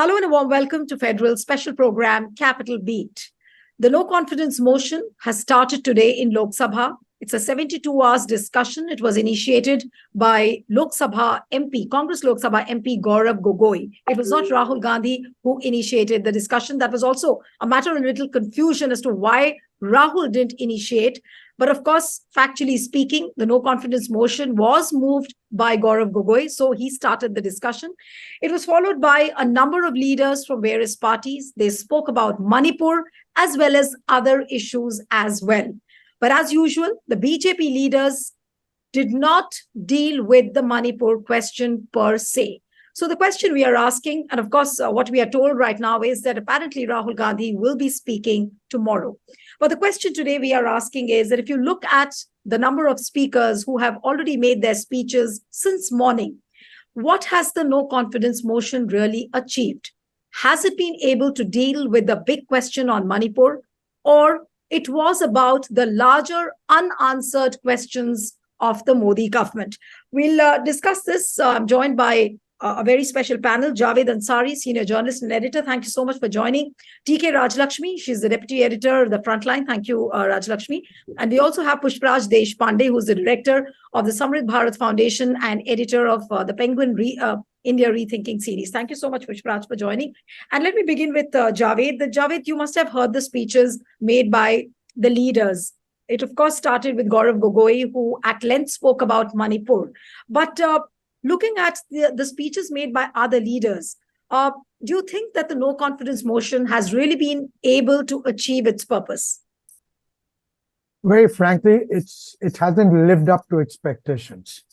Hello and a warm welcome to Federal Special Program Capital Beat. The no confidence motion has started today in Lok Sabha. It's a 72 hours discussion. It was initiated by Lok Sabha MP, Congress Lok Sabha MP Gaurav Gogoi. It was not Rahul Gandhi who initiated the discussion. That was also a matter of little confusion as to why Rahul didn't initiate. But of course, factually speaking, the no confidence motion was moved by Gaurav Gogoi. So he started the discussion. It was followed by a number of leaders from various parties. They spoke about Manipur as well as other issues as well. But as usual, the BJP leaders did not deal with the Manipur question per se. So the question we are asking, and of course, what we are told right now is that apparently Rahul Gandhi will be speaking tomorrow. But the question today we are asking is that if you look at the number of speakers who have already made their speeches since morning, what has the no confidence motion really achieved? Has it been able to deal with the big question on Manipur, or it was about the larger unanswered questions of the Modi government? We'll discuss this. I'm joined by a very special panel. Javed Ansari, senior journalist and editor. Thank you so much for joining. TK Rajlakshmi, she's the deputy editor of the Frontline. Thank you, Rajlakshmi. And we also have Pushpraj Deshpande, who's the director of the Samrid Bharat Foundation and editor of the Penguin India Rethinking series. Thank you so much, Pushpraj, for joining. And let me begin with Javed. Javed, you must have heard the speeches made by the leaders. It, of course, started with Gaurav Gogoi, who at length spoke about Manipur. But looking at the speeches made by other leaders, do you think that the no confidence motion has really been able to achieve its purpose? Very frankly, it hasn't lived up to expectations.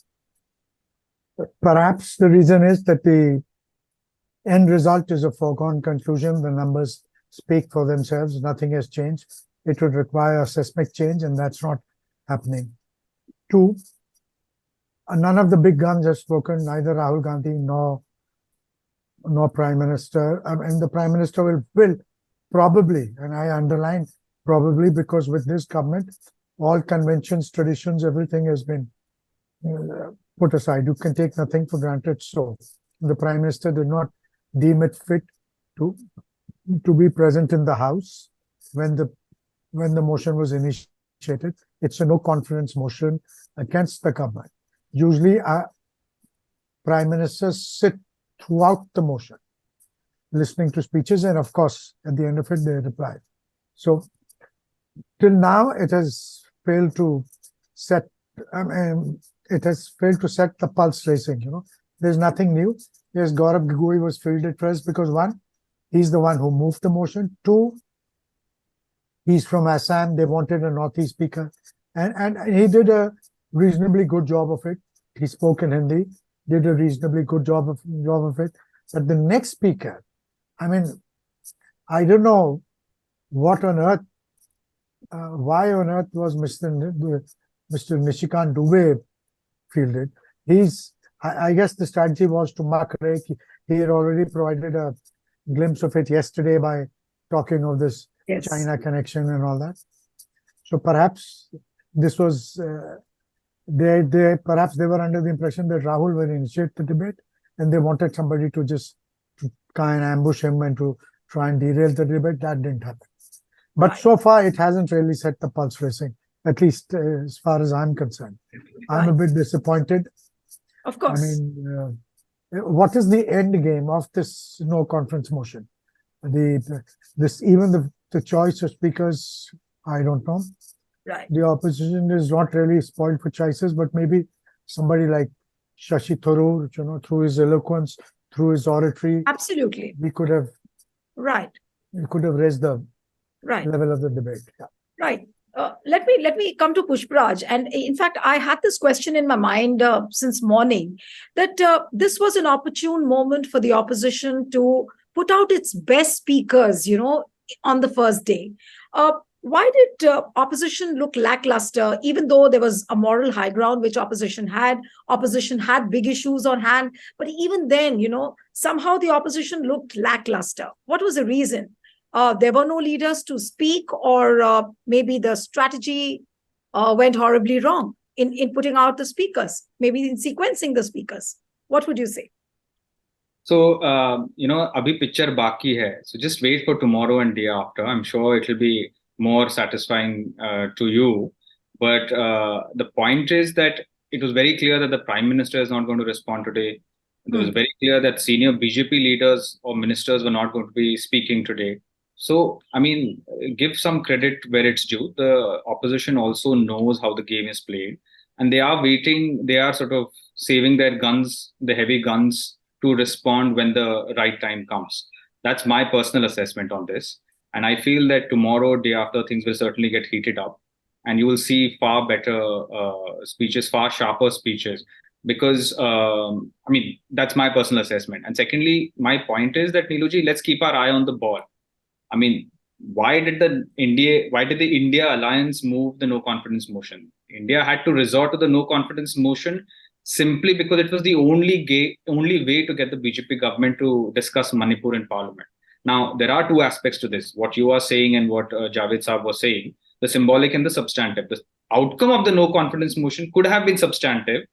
Perhaps the reason is that the end result is a foregone conclusion. The numbers speak for themselves. Nothing has changed. It would require a seismic change, and that's not happening. Two, none of the big guns have spoken, neither Rahul Gandhi nor Prime Minister. And the Prime Minister will probably, and I underline probably, because with this government, all conventions, traditions, everything has been put aside. You can take nothing for granted. So the Prime Minister did not deem it fit to be present in the House when the motion was initiated. It's a no confidence motion against the government. Usually, prime ministers sit throughout the motion, listening to speeches, and of course, at the end of it, they reply. So, till now, it has failed to set. It has failed to set the pulse racing. There's nothing new. Yes, Gaurav Gogoi was fielded first because one, he's the one who moved the motion. Two, he's from Assam. They wanted a Northeast speaker, and he did a reasonably good job of it. He spoke in Hindi, did a reasonably good job of it. But the next speaker, I don't know what on earth, why on earth was Mr. Nishikant Dubey fielded. I guess the strategy was to muck rake. He had already provided a glimpse of it yesterday by talking of this China connection and all that. So perhaps this was, perhaps they were under the impression that Rahul will initiate the debate, and they wanted somebody to just try and ambush him and to try and derail the debate. That didn't happen. But so far, it hasn't really set the pulse racing, at least as far as I'm concerned. I'm a bit disappointed. Of course. What is the end game of this no conference motion? The choice of speakers, I don't know. Right. The opposition is not really spoiled for choices, but maybe somebody like Shashi Tharoor, through his eloquence, through his oratory. Absolutely. We could have. Right. We could have raised the level of the debate. Yeah. Right. Let me come to Pushpraj. And in fact, I had this question in my mind since morning, that this was an opportune moment for the opposition to put out its best speakers, on the first day. Why did opposition look lackluster, even though there was a moral high ground which opposition had? Opposition had big issues on hand. But even then, somehow the opposition looked lackluster. What was the reason? There were no leaders to speak, or maybe the strategy went horribly wrong in putting out the speakers, maybe in sequencing the speakers. What would you say? So, abhi picture baki hai. So just wait for tomorrow and day after. I'm sure it will be more satisfying to you. But the point is that it was very clear that the Prime Minister is not going to respond today. It was very clear that senior BJP leaders or ministers were not going to be speaking today. So, I mean, give some credit where it's due. The opposition also knows how the game is played, and they are waiting. They are sort of saving their guns, the heavy guns, to respond when the right time comes. That's my personal assessment on this. And I feel that tomorrow, day after, things will certainly get heated up. And you will see far better speeches, far sharper speeches. Because, I mean, that's my personal assessment. And secondly, my point is that, Niluji, let's keep our eye on the ball. I mean, why did the India alliance move the no confidence motion? India had to resort to the no confidence motion simply because it was the only way to get the BJP government to discuss Manipur in parliament. Now, there are two aspects to this: what you are saying and what Javed Saab was saying, the symbolic and the substantive. The outcome of the no confidence motion could have been substantive,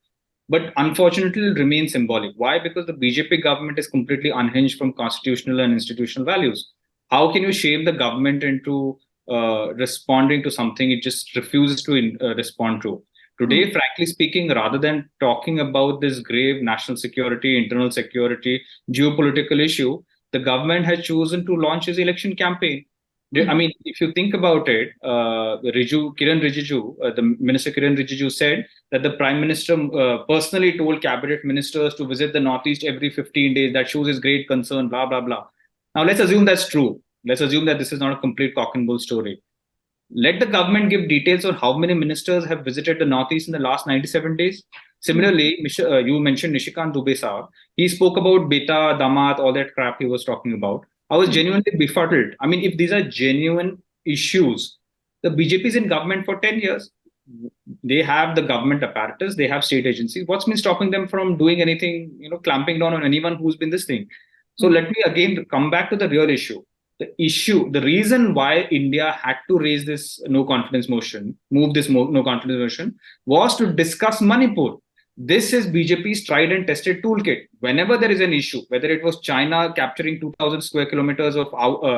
but unfortunately it remains symbolic. Why? Because the BJP government is completely unhinged from constitutional and institutional values. How can you shame the government into responding to something it just refuses to respond to? Today, frankly speaking, rather than talking about this grave national security, internal security, geopolitical issue, the government has chosen to launch its election campaign. I mean, if you think about it, Kiran Rijiju, the Minister Kiran Rijiju said that the Prime Minister personally told cabinet ministers to visit the Northeast every 15 days. That shows his great concern, blah, blah, blah. Now, let's assume that's true. Let's assume that this is not a complete cock and bull story. Let the government give details on how many ministers have visited the Northeast in the last 97 days. Similarly, you mentioned Nishikant Dubey Saab. He spoke about Beta, Damat, all that crap he was talking about. I was genuinely befuddled. I mean, if these are genuine issues, the BJP is in government for 10 years. They have the government apparatus, they have state agencies. What's been stopping them from doing anything, clamping down on anyone who's been this thing? So let me again come back to the real issue. The reason why India had to raise this no confidence motion, move this no confidence motion, was to discuss Manipur. This is BJP's tried and tested toolkit. Whenever there is an issue, whether it was China capturing 2,000 square kilometers of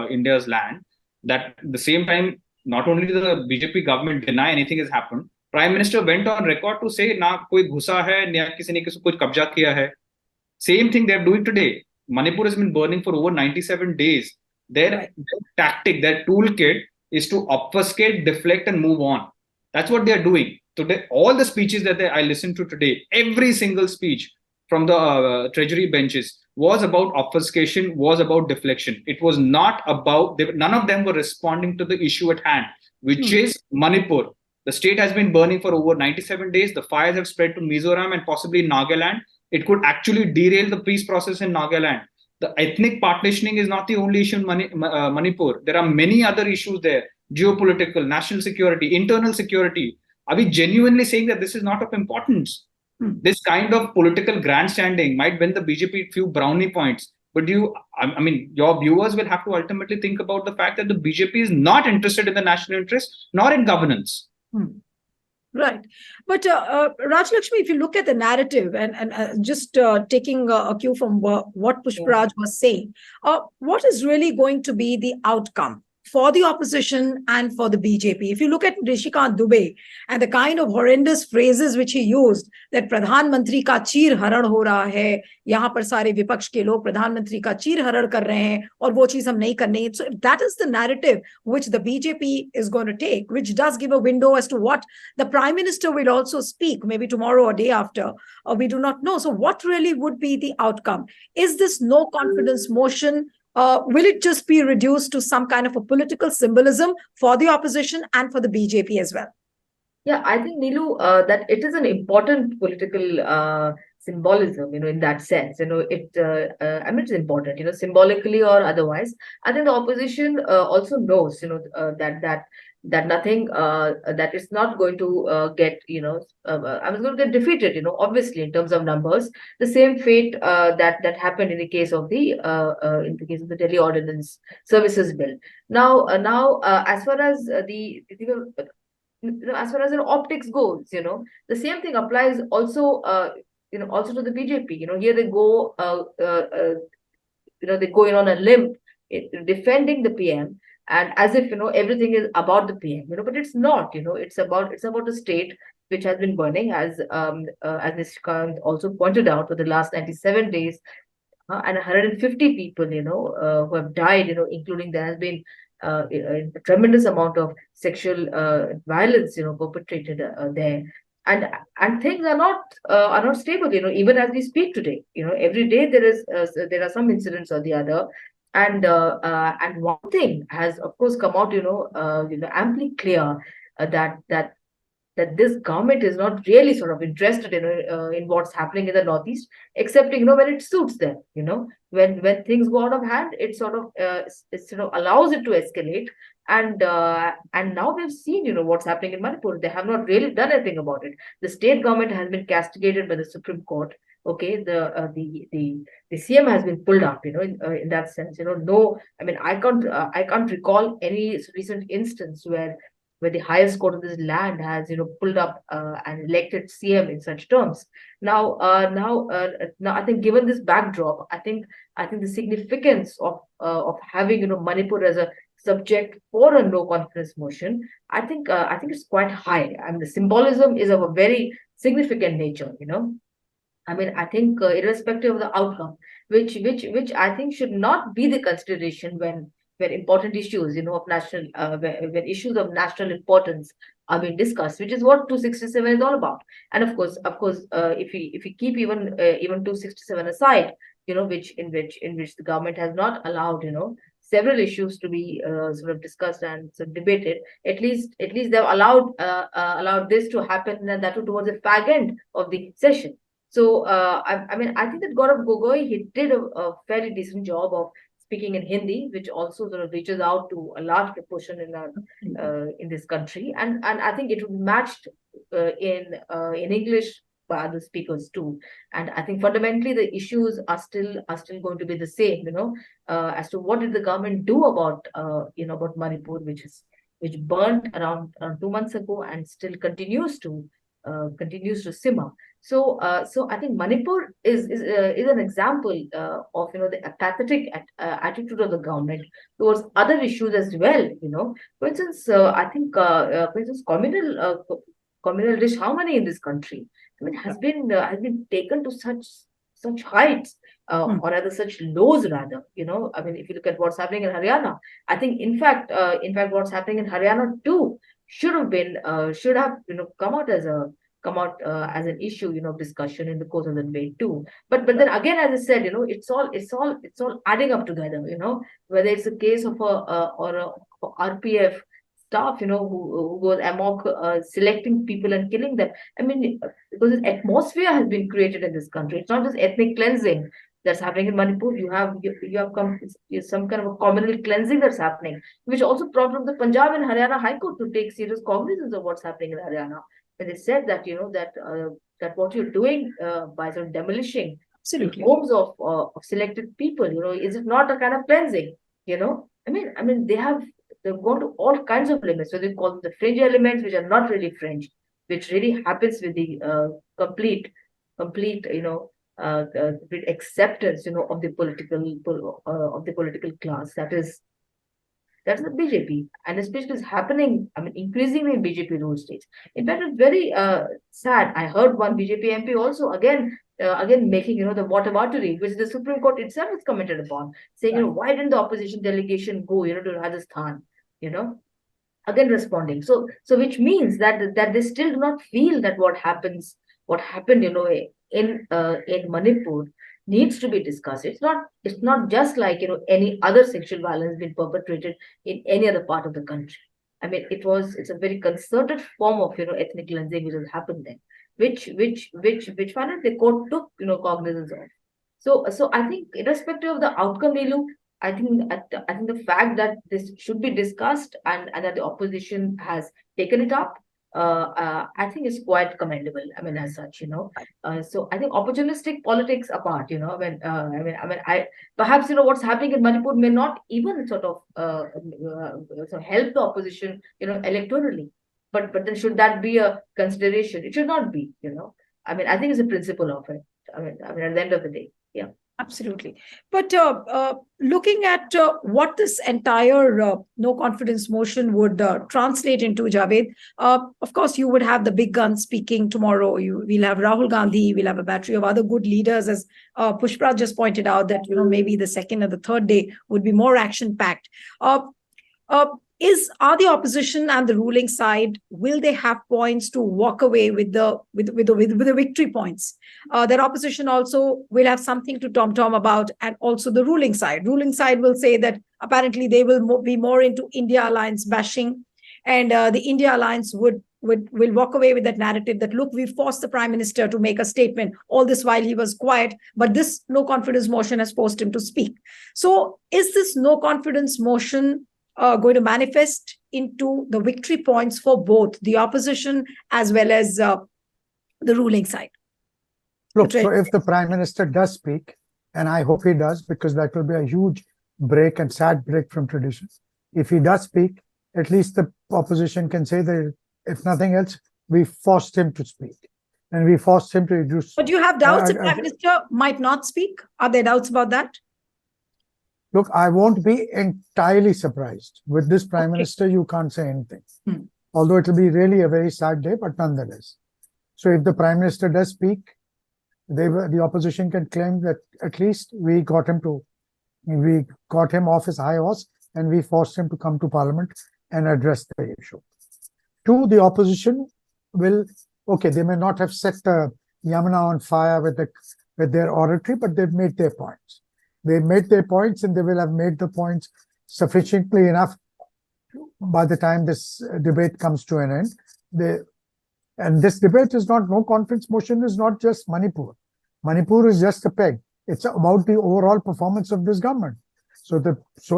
India's land, that at the same time, not only did the BJP government deny anything has happened, Prime Minister went on record to say, na koi ghusa hai, na kisi ne kuch kabja kiya hai. Same thing they're doing today. Manipur has been burning for over 97 days. Their tactic, their toolkit is to obfuscate, deflect, and move on. That's what they're doing. Today, all the speeches that I listened to today, every single speech from the treasury benches was about obfuscation, was about deflection. It was not about, none of them were responding to the issue at hand, which is Manipur. The state has been burning for over 97 days. The fires have spread to Mizoram and possibly Nagaland. It could actually derail the peace process in Nagaland. The ethnic partitioning is not the only issue in Manipur. There are many other issues there: geopolitical, national security, internal security. Are we genuinely saying that this is not of importance? This kind of political grandstanding might win the BJP few brownie points, but I mean, your viewers will have to ultimately think about the fact that the BJP is not interested in the national interest nor in governance. Right. But Rajlakshmi, if you look at the narrative and just taking a cue from what Pushparaj was saying, what is really going to be the outcome for the opposition and for the BJP? If you look at Nishikant Dubey and the kind of horrendous phrases which he used, that Pradhan Mantri ka cheer haran ho raha hai, yahan par sare vipaksh ke log Pradhan Mantri ka cheer haran kar rahe hain, aur wo cheez hum nahi karne. So if that is the narrative which the BJP is going to take, which does give a window as to what the Prime Minister will also speak, maybe tomorrow or day after, we do not know. So what really would be the outcome? Is this no confidence motion, will it just be reduced to some kind of a political symbolism for the opposition and for the BJP as well? Yeah, I think, Nilu, that it is an important political symbolism, in that sense. I mean, it's important, symbolically or otherwise. I think the opposition also knows, that nothing, that is not going to get, I was going to get defeated, obviously, in terms of numbers. The same fate that happened in the case of the Delhi Ordnance Services Bill. Now, as far as as far as the optics goes, the same thing applies also also to the BJP. Here they go, they go in on a limb defending the PM, and as if everything is about the PM. But it's not. It's about a state which has been burning, as Nishkant also pointed out, for the last 97 days, and 150 people, who have died, including there has been a tremendous amount of sexual violence, perpetrated there. And things are not stable, even as we speak today. Every day there are some incidents or the other. And one thing has, of course, come out, amply clear, that this government is not really sort of interested in what's happening in the Northeast, except when it suits them. When things go out of hand, it sort of allows it to escalate. And now we've seen what's happening in Manipur. They have not really done anything about it. The state government has been castigated by the Supreme Court. Okay, the CM has been pulled up, in that sense. No, I mean, I can't recall any recent instance where the highest court of this land has pulled up and elected CM in such terms. Now I think, given this backdrop, I think the significance of having Manipur as a subject for a no confidence motion, I think it's quite high. I mean, the symbolism is of a very significant nature. I mean, I think, irrespective of the outcome, which I think should not be the consideration when important issues, of national, when issues of national importance are being discussed, which is what 267 is all about. And of course, if we keep even 267 aside, which the government has not allowed, several issues to be sort of discussed and sort of debated. At least they've allowed this to happen, and that too towards the fag end of the session. So I mean, I think that Gaurav Gogoi, he did a fairly decent job of speaking in Hindi, which also sort of reaches out to a large proportion in this country, and I think it would be matched in English by other speakers too. And I think fundamentally the issues are still going to be the same, as to what did the government do about Manipur, which burned around 2 months ago and still continues to simmer. So I think Manipur is an example of the apathetic attitude of the government towards other issues as well. For instance, I think, for instance, communal dish harmony in this country, I mean, has been taken to such heights, or rather such lows, rather. I mean, if you look at what's happening in Haryana, I think, in fact, what's happening in Haryana too should have come out as an issue, of discussion in the course of the debate too. But then again, as I said, it's all adding up together. Whether it's a case of a RPF staff, who goes amok, selecting people and killing them. I mean, because this atmosphere has been created in this country. It's not just ethnic cleansing that's happening in Manipur. You have some kind of a communal cleansing that's happening, which also prompted the Punjab and Haryana High Court to take serious cognizance of what's happening in Haryana. And they said that that what you're doing, by sort of demolishing Absolutely. homes of selected people, is it not a kind of cleansing? I mean, they've gone to all kinds of limits. So they call them the fringe elements, which are not really fringe, which really happens with the complete complete acceptance of the political class, that's the BJP, and especially it's happening, I mean, increasingly in BJP ruled states. In fact, it's very sad. I heard one BJP MP also again making the whataboutery, which the Supreme Court itself has commented upon, saying, why didn't the opposition delegation go to Rajasthan, again responding. So which means that they still do not feel that what happened in Manipur needs to be discussed. It's not just like any other sexual violence being perpetrated in any other part of the country. I mean, it's a very concerted form of ethnic cleansing which has happened there, which finally the court took cognizance of. So I think, irrespective of the outcome, Nilu, I think the fact that this should be discussed, and that the opposition has taken it up, I think is quite commendable. I mean, as such, so I think opportunistic politics apart, I perhaps what's happening in Manipur may not even sort of help the opposition, electorally. But then, should that be a consideration? It should not be. I mean, I think it's the principle of it. I mean, at the end of the day, yeah. Absolutely. But looking at what this entire no confidence motion would translate into, Javed, of course, you would have the big guns speaking tomorrow. We'll have Rahul Gandhi. We'll have a battery of other good leaders, as Pushpa just pointed out, that maybe the second or the third day would be more action packed. Uh, are the opposition and the ruling side, will they have points to walk away with the victory points? That opposition also will have something to tom about, and also the ruling side. Ruling side will say that apparently they will be more into India alliance bashing, and the India alliance will walk away with that narrative that, look, we forced the prime minister to make a statement all this while he was quiet, but this no confidence motion has forced him to speak. So is this no confidence motion going to manifest into the victory points for both the opposition as well as the ruling side? Look, so if the prime minister does speak, and I hope he does, because that will be a huge break and sad break from tradition. If he does speak, at least the opposition can say that, if nothing else, we forced him to speak, and we forced him to reduce. But do you have doubts the prime minister might not speak? Are there doubts about that? Look, I won't be entirely surprised. With this prime minister, you can't say anything. Although it will be really a very sad day, but nonetheless. So if the prime minister does speak, the opposition can claim that at least we got him off his high horse, and we forced him to come to parliament and address the issue. Two, the opposition will, they may not have set the Yamuna on fire with their oratory, but they've made their points. They made their points, and they will have made the points sufficiently enough by the time this debate comes to an end. And this debate is not, no confidence motion is not just Manipur. Manipur is just a peg. It's about the overall performance of this government. So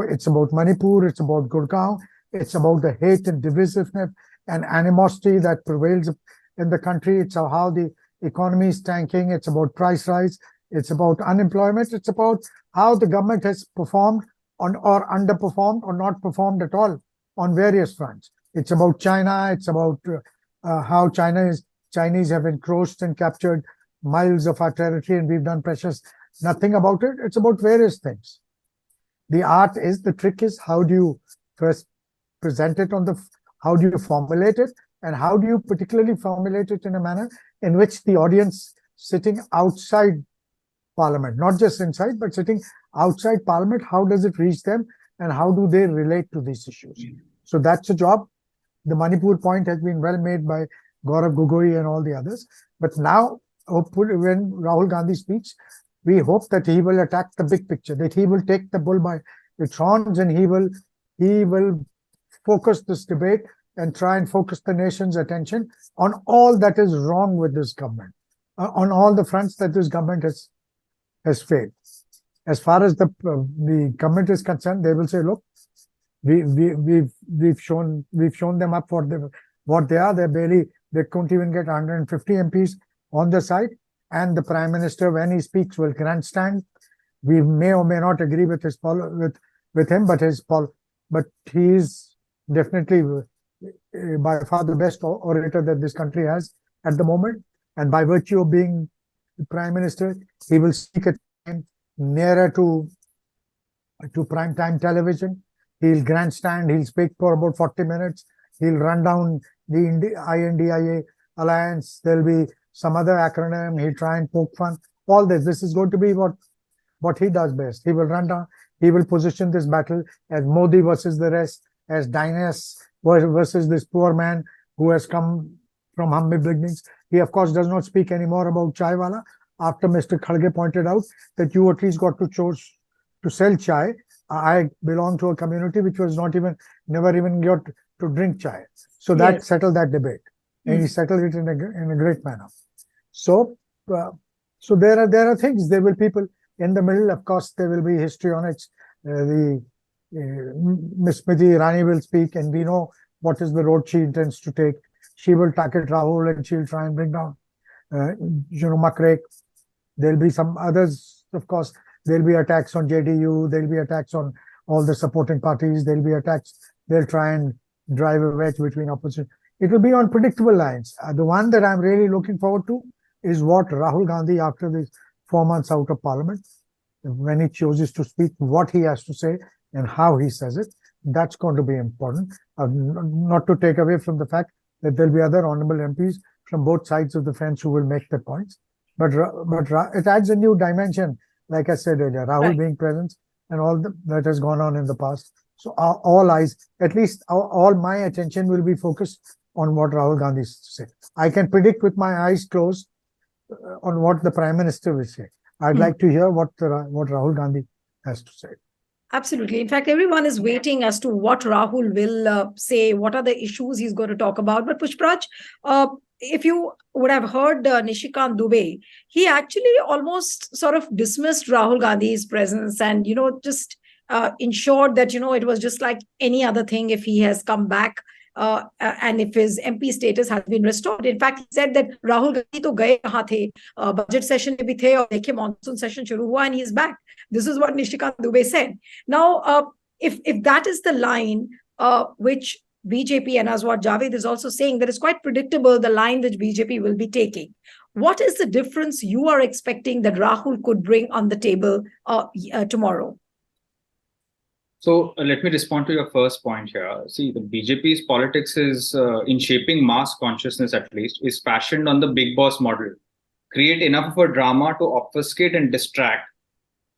it's about Manipur, it's about Gurgaon, it's about the hate and divisiveness and animosity that prevails in the country. It's how the economy is tanking. It's about price rise. It's about unemployment. It's about how the government has performed or underperformed or not performed at all on various fronts. It's about China. It's about how Chinese have encroached and captured miles of our territory, and we've done precious nothing about it. It's about various things. The trick is, how do you first present it how do you formulate it, and how do you particularly formulate it in a manner in which the audience sitting outside Parliament, not just inside, but sitting outside Parliament, how does it reach them, and how do they relate to these issues? So that's a job. The Manipur point has been well made by Gaurav Gogoi and all the others. But now, hopefully, when Rahul Gandhi speaks, we hope that he will attack the big picture, that he will take the bull by its horns, and he will focus this debate and try and focus the nation's attention on all that is wrong with this government, on all the fronts that this government has failed. As far as the government is concerned, they will say, look, we've shown them up for what they are. They couldn't even get 150 MPs on the side, and the prime minister, when he speaks, will grandstand. We may or may not agree with him, but he is definitely by far the best orator that this country has at the moment. And by virtue of being the prime minister, he will speak at time nearer to prime time television. He'll grandstand. He'll speak for about 40 minutes. He'll run down the INDIA alliance. There'll be some other acronym. He'll try and poke fun. All this. This is going to be what he does best. He will run down. He will position this battle as Modi versus the rest, as Dinas versus this poor man who has come from humble beginnings. He, of course, does not speak anymore about chaiwala, after Mr. Kharge pointed out that you at least got to choose to sell chai. I belong to a community which was never even got to drink chai. So that settled that debate, and he settled it in a great manner. So there are things. There will people in the middle. Of course, there will be histrionics. Miss Smriti Irani will speak, and we know what is the road she intends to take. She will target Rahul, and she'll try and bring down, Makrek. There'll be some others, of course. There'll be attacks on JDU. There'll be attacks on all the supporting parties. There'll be attacks. They'll try and drive a wedge between opposition. It will be on predictable lines. The one that I'm really looking forward to is what Rahul Gandhi, after the 4 months out of parliament, when he chooses to speak, what he has to say and how he says it, that's going to be important. Not to take away from the fact that there'll be other honorable MPs from both sides of the fence who will make their points. But it adds a new dimension, like I said earlier, Rahul being present and all that has gone on in the past. So all eyes, at least all my attention will be focused on what Rahul Gandhi is to say. I can predict with my eyes closed on what the Prime Minister will say. I'd like to hear what Rahul Gandhi has to say. Absolutely. In fact, everyone is waiting as to what Rahul will say, what are the issues he's going to talk about. But Pushpraj, if you would have heard Nishikant Dubey, he actually almost sort of dismissed Rahul Gandhi's presence and, just ensured that, it was just like any other thing if he has come back and if his MP status has been restored. In fact, he said that Rahul Gandhi to gaye kahan the, budget session mein bhi the, aur dekhiye monsoon session shuru hua and he's back. This is what Nishikant Dubey said. Now, if that is the line which BJP, and as what Javed is also saying, that is quite predictable, the line which BJP will be taking. What is the difference you are expecting that Rahul could bring on the table tomorrow? So let me respond to your first point here. See, the BJP's politics is, in shaping mass consciousness at least, is fashioned on the big boss model. Create enough of a drama to obfuscate and distract.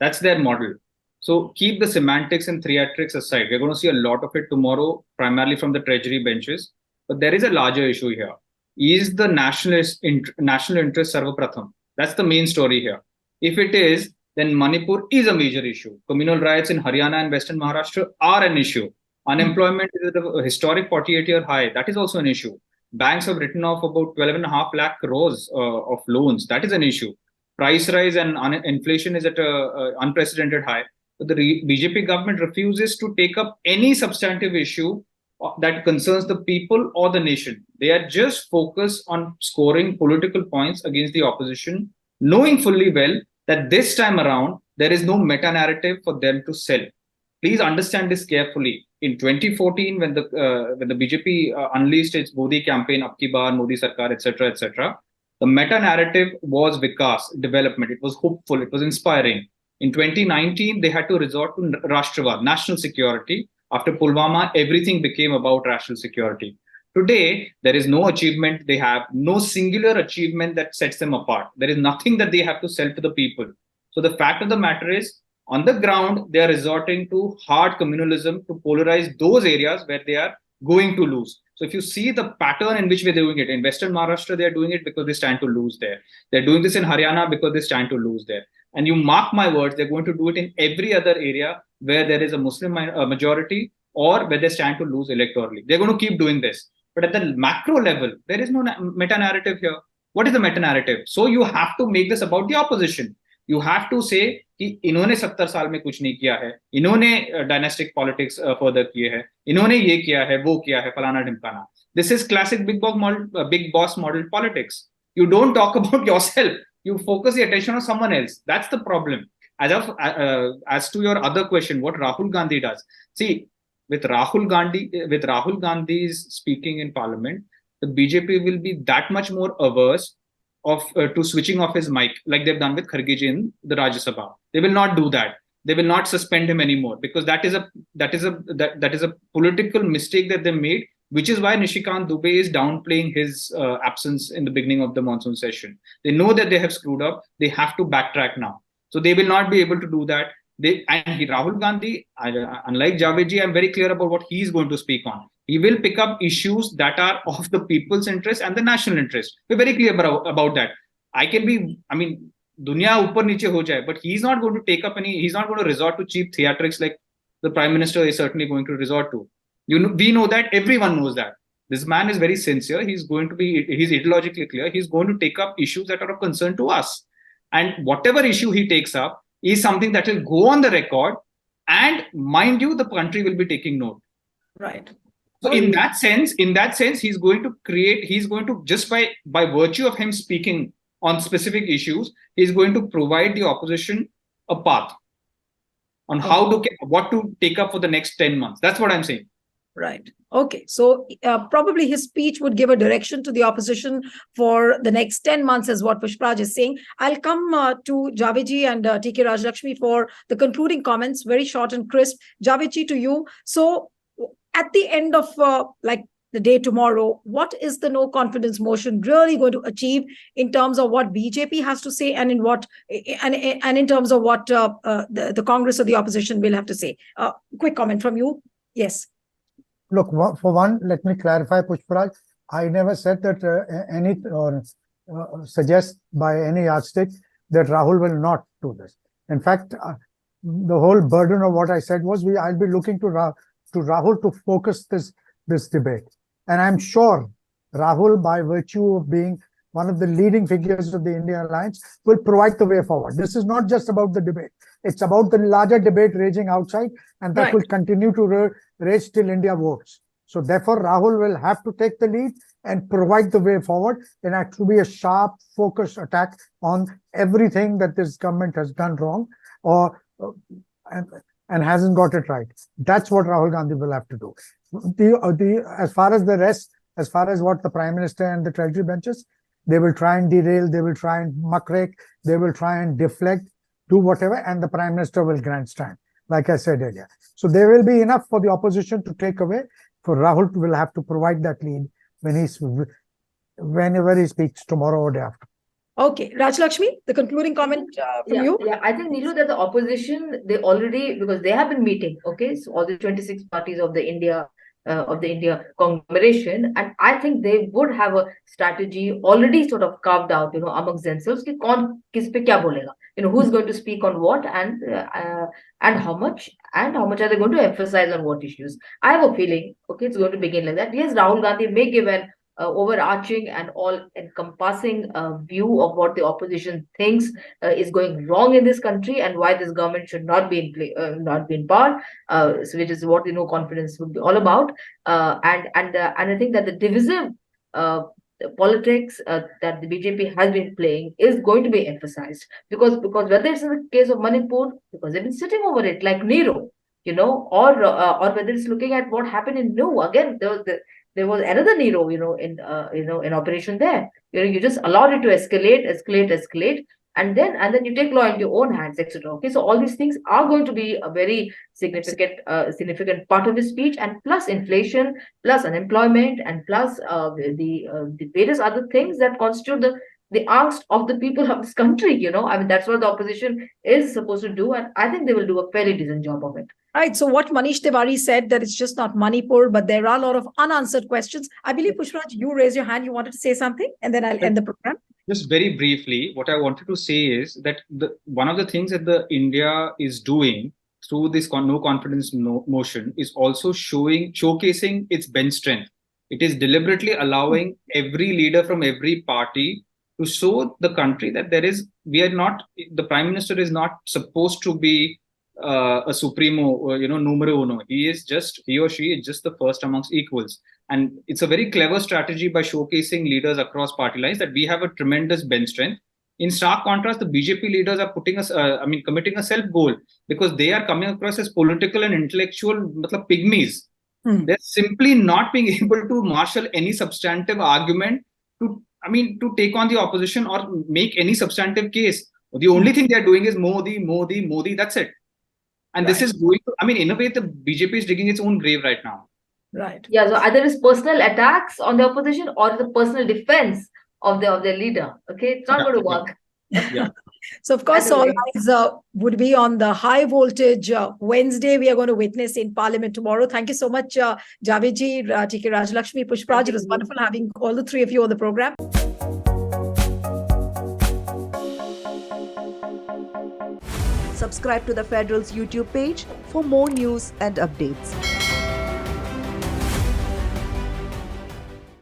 That's their model. So keep the semantics and theatrics aside. We're going to see a lot of it tomorrow, primarily from the treasury benches. But there is a larger issue here. Is the national interest sarvapratham? That's the main story here. If it is, then Manipur is a major issue. Communal riots in Haryana and Western Maharashtra are an issue. Unemployment is at a historic 48-year high. That is also an issue. Banks have written off about 12.5 lakh crores of loans. That is an issue. Price rise and inflation is at an unprecedented high. But the BJP government refuses to take up any substantive issue that concerns the people or the nation. They are just focused on scoring political points against the opposition, knowing fully well that this time around, there is no meta-narrative for them to sell. Please understand this carefully. In 2014, when the BJP unleashed its Modi campaign, Ab Ki Baar, Modi Sarkar, etc., the meta-narrative was Vikas, development. It was hopeful. It was inspiring. In 2019, they had to resort to Rashtravad, national security. After Pulwama, everything became about national security. Today, there is no achievement. They have no singular achievement that sets them apart. There is nothing that they have to sell to the people. So the fact of the matter is, on the ground, they are resorting to hard communalism to polarize those areas where they are going to lose. So if you see the pattern in which we're doing it, in Western Maharashtra, they're doing it because they stand to lose there. They're doing this in Haryana because they stand to lose there. And you mark my words, they're going to do it in every other area where there is a Muslim majority or where they stand to lose electorally. They're going to keep doing this. But at the macro level, there is no meta-narrative here. What is the meta-narrative? So you have to make this about the opposition. You have to say कि इन्होंने 70 साल में कुछ नहीं किया है, इन्होंने dynastic politics further किए हैं, इन्होंने ये किया है, वो किया है, फलाना ढिमकाना. This is classic big boss model politics. You don't talk about yourself. You focus the attention on someone else. That's the problem. As to your other question, what Rahul Gandhi does. See, with Rahul Gandhi's speaking in Parliament, the BJP will be that much more averse to switching off his mic, like they've done with Kharge in the Rajya Sabha. They will not do that. They will not suspend him anymore because that is a political mistake that they made, which is why Nishikant Dubey is downplaying his absence in the beginning of the monsoon session. They know that they have screwed up. They have to backtrack now. So they will not be able to do that. Rahul Gandhi, unlike Javed, I'm very clear about what he's going to speak on. He will pick up issues that are of the people's interest and the national interest. We're very clear about that. Dunya upar niche ho jaye, but he's not going to take up he's not going to resort to cheap theatrics like the Prime Minister is certainly going to resort to. We know that, everyone knows that. This man is very sincere. He's ideologically clear. He's going to take up issues that are of concern to us. And whatever issue he takes up is something that will go on the record. And mind you, the country will be taking note. Right. So in that sense, he's going to just by virtue of him speaking on specific issues, he's going to provide the opposition a path on what to take up for the next 10 months. That's what I'm saying. Right. Okay. So probably his speech would give a direction to the opposition for the next 10 months, is what Pushpraj is saying. I'll come to Javiji and TK Rajlakshmi for the concluding comments, very short and crisp. Javiji, to you. So at the end of like the day tomorrow, what is the no confidence motion really going to achieve in terms of what BJP has to say, and in what and in terms of what the Congress or the opposition will have to say? Quick comment from you. Yes. Look, for one, let me clarify, Pushparaj. I never said that any or suggest by any yardstick that Rahul will not do this. In fact, the whole burden of what I said was I'll be looking to Rahul to focus this debate. And I'm sure Rahul, by virtue of being one of the leading figures of the India Alliance, will provide the way forward. This is not just about the debate. It's about the larger debate raging outside, and that will continue to rage till India votes. So therefore, Rahul will have to take the lead and provide the way forward, and it will be a sharp, focused attack on everything that this government has done wrong or and hasn't got it right. That's what Rahul Gandhi will have to do. As far as the rest, as far as what the Prime Minister and the Treasury benches, they will try and derail, they will try and muckrake, they will try and deflect, do whatever, and the Prime Minister will grandstand, like I said earlier. So there will be enough for the opposition to take away. For Rahul will have to provide that lead whenever he speaks tomorrow or day after. Okay, Rajlakshmi, the concluding comment from you. Yeah, I think, Neelu, that the opposition, they already, because they have been meeting, okay, so all the 26 parties of the India conglomeration, and I think they would have a strategy already sort of carved out, amongst themselves, ki kaun kis pe kya bolega, who's going to speak on what, and how much are they going to emphasize on what issues. I have a feeling, okay, it's going to begin like that. Yes, Rahul Gandhi may give an overarching and all-encompassing view of what the opposition thinks is going wrong in this country and why this government should not be in power, so which is what the no confidence would be all about. And I think that the divisive politics that the BJP has been playing is going to be emphasized, because whether it's in the case of Manipur, because they've been sitting over it like Nero, or whether it's looking at what happened in Nu. Again, there was another Nero, in operation there. You just allowed it to escalate, and then you take law into your own hands, etc. Okay, so all these things are going to be a very significant part of his speech, and plus inflation, plus unemployment, and plus the various other things that constitute the angst of the people of this country. I mean, that's what the opposition is supposed to do, and I think they will do a fairly decent job of it. Right. So what Manish Tiwari said, that it's just not Manipur, but there are a lot of unanswered questions. I believe, Pushpraj, you raised your hand. You wanted to say something, and then I'll end the program. Just very briefly, what I wanted to say is that one of the things that the India is doing through this no confidence motion is also showcasing its bench strength. It is deliberately allowing every leader from every party to show the country that the Prime Minister is not supposed to be a supremo, numero uno. He or she is just the first amongst equals. And it's a very clever strategy by showcasing leaders across party lines that we have a tremendous bench strength. In stark contrast, the BJP leaders are committing a self-goal, because they are coming across as political and intellectual pygmies. They're simply not being able to marshal any substantive argument to take on the opposition or make any substantive case. The only thing they're doing is Modi, that's it. And this is going to, in a way, the BJP is digging its own grave right now. Right. Yeah, so either it's personal attacks on the opposition or the personal defense of their leader. Okay, it's not going to work. Yeah. So, of course, all eyes would be on the high voltage Wednesday we are going to witness in Parliament tomorrow. Thank you so much, Javiji, TK Rajlakshmi, Pushpraj. It was wonderful having all the three of you on the program. Subscribe to the Federal's YouTube page for more news and updates.